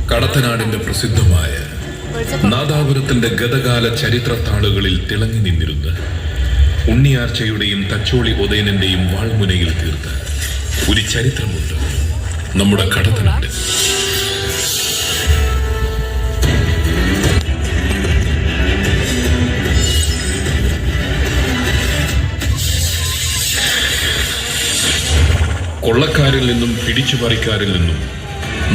കടത്തനാടിന്റെ പ്രസിദ്ധമായ നാദാപുരത്തിന്റെ ഗതകാല ചരിത്രത്താളുകളിൽ തിളങ്ങി നിന്നിരുന്ന ഉണ്ണിയാർച്ചയുടെയും തച്ചോളി ഉദയനന്റെയും വാൾമുനയിൽ തീർത്ത ഒരു ചരിത്രമുണ്ട് നമ്മുടെ കടത്തനാട്. കൊള്ളക്കാരിൽ നിന്നും പിടിച്ചുപറിക്കാരിൽ നിന്നും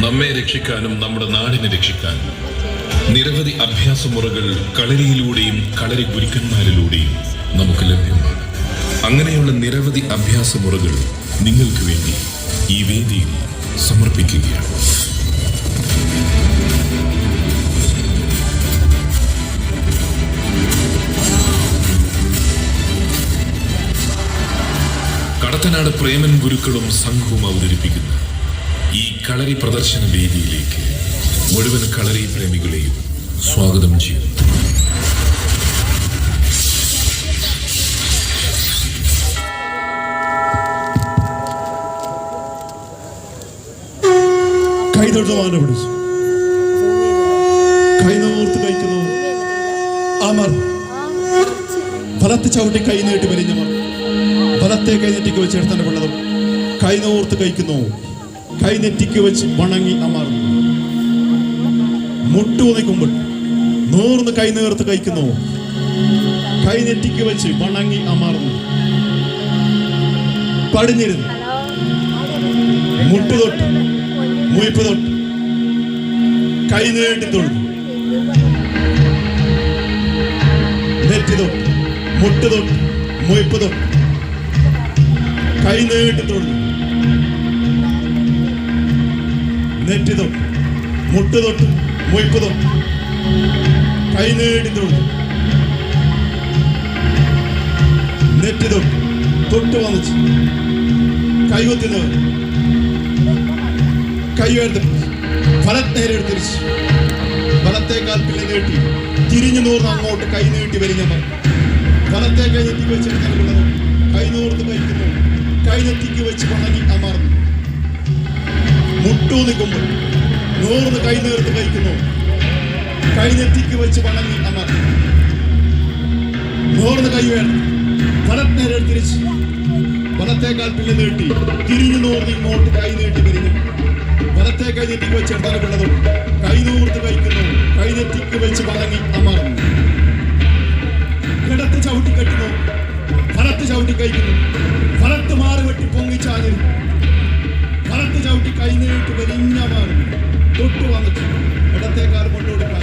നമ്മെ രക്ഷിക്കാനും നമ്മുടെ നാടിനെ രക്ഷിക്കാനും നിരവധി അഭ്യാസമുറകൾ കളരിയിലൂടെയും കളരി ഗുരുക്കന്മാരിലൂടെയും നമുക്ക് ലഭ്യമാണ്. അങ്ങനെയുള്ള നിരവധി അഭ്യാസമുറകൾ നിങ്ങൾക്ക് വേണ്ടി ഈ വേദിയിൽ സമർപ്പിക്കുകയാണ്. കടത്തനാട് പ്രേമൻ ഗുരുക്കളും സംഘവും അവതരിപ്പിക്കുന്ന ഈ കളരി പ്രദർശന വേദിയിലേക്ക് മുഴുവൻ കളരി പ്രേമികളെയും സ്വാഗതം ചെയ്യുന്നു. കൈതൊഴുതുവാനെ വിളിച്ചു. കൈനോർത്ത് കഴിക്കുന്നു അമർ. ഫലത്ത് ചവിട്ടി കൈ നീട്ടി വലിഞ്ഞവർ ഫലത്തെ കൈനെറ്റിക്ക് വെച്ച് എടുത്തന്നെ പിള്ളതും കൈനോർത്ത് കഴിക്കുന്നു. കൈനെറ്റിക്ക് വെച്ച് വണങ്ങി അമർന്നു. മുട്ടുനിക്കുമ്പോൾ നൂർന്ന് കൈ നേർത്ത് കഴിക്കുന്നു. കൈനെറ്റിക്ക് വെച്ച് വണങ്ങി അമർന്നു. പടിഞ്ഞിരുന്നു. മുട്ട് തൊട്ട് മുയിപ്പ് തൊട്ട് കൈ നീട്ടി തൊഴുതു. നെറ്റി തൊട്ട് മുട്ട് തൊട്ട് മുയിപ്പ് തൊട്ട് കൈ നീട്ടി തൊഴുതു. നെറ്റി തൊട്ട് മുട്ട് തൊട്ട് മുയിപ്പ് തൊട്ട് കൈ നീട്ടി തൊഴുതു. നെറ്റി തൊട്ട് തൊട്ട് വന്നിച്ച് കൈകൊത്തി കൈ ഉയർത്തി ഫലത്തേരെ തിരിച്ച് ഫലത്തേക്കാൽ പിന്നെ നീട്ടി തിരിഞ്ഞു നൂർന്ന് അങ്ങോട്ട് കൈ നീട്ടി വലിഞ്ഞവർ ഫലത്തെ കൈ നെറ്റിക്ക് വെച്ചെടുക്കുന്നത് കൈ നൂർന്ന് കഴിക്കുന്നു. കൈ നെറ്റിക്ക് വെച്ച് വണങ്ങി അമർന്നു. മുട്ടു നിൽക്കുമ്പോൾ നൂർന്ന് കൈ നേർത്ത് കഴിക്കുന്നു. കൈ നെറ്റിക്ക് വെച്ച് വണങ്ങി അമർന്നു. നൂർന്ന് കൈ വേണം ഫലത്തേരെ തിരിച്ച് ഫലത്തേക്കാൽ പിന്നെ നീട്ടി തിരിഞ്ഞു നൂർന്ന് ഇങ്ങോട്ട് കൈ നീട്ടി വലിഞ്ഞു ഫലത്തെ കൈ നെറ്റിക്ക് വെച്ച് എടുത്താലുള്ളതും കൈ നൂർത്ത് കഴിക്കുന്നു. കൈ നെറ്റിക്ക് വെച്ച് വണങ്ങി അമർന്നു. കിടത്ത് ചവിട്ടി കെട്ടുന്നു. ഫലത്ത് ചവിട്ടി കഴിക്കുന്നു. ഫലത്ത് മാറി വെട്ടി പൊങ്ങിച്ചാഞ്ഞു. ഫലത്ത് ചവിട്ടി കൈ നീട്ടി വലിഞ്ഞ മാറുന്നു. തൊട്ട് വന്നിട്ട് ഇടത്തേക്കാൽ കൊണ്ടുകൊടുക്കാൻ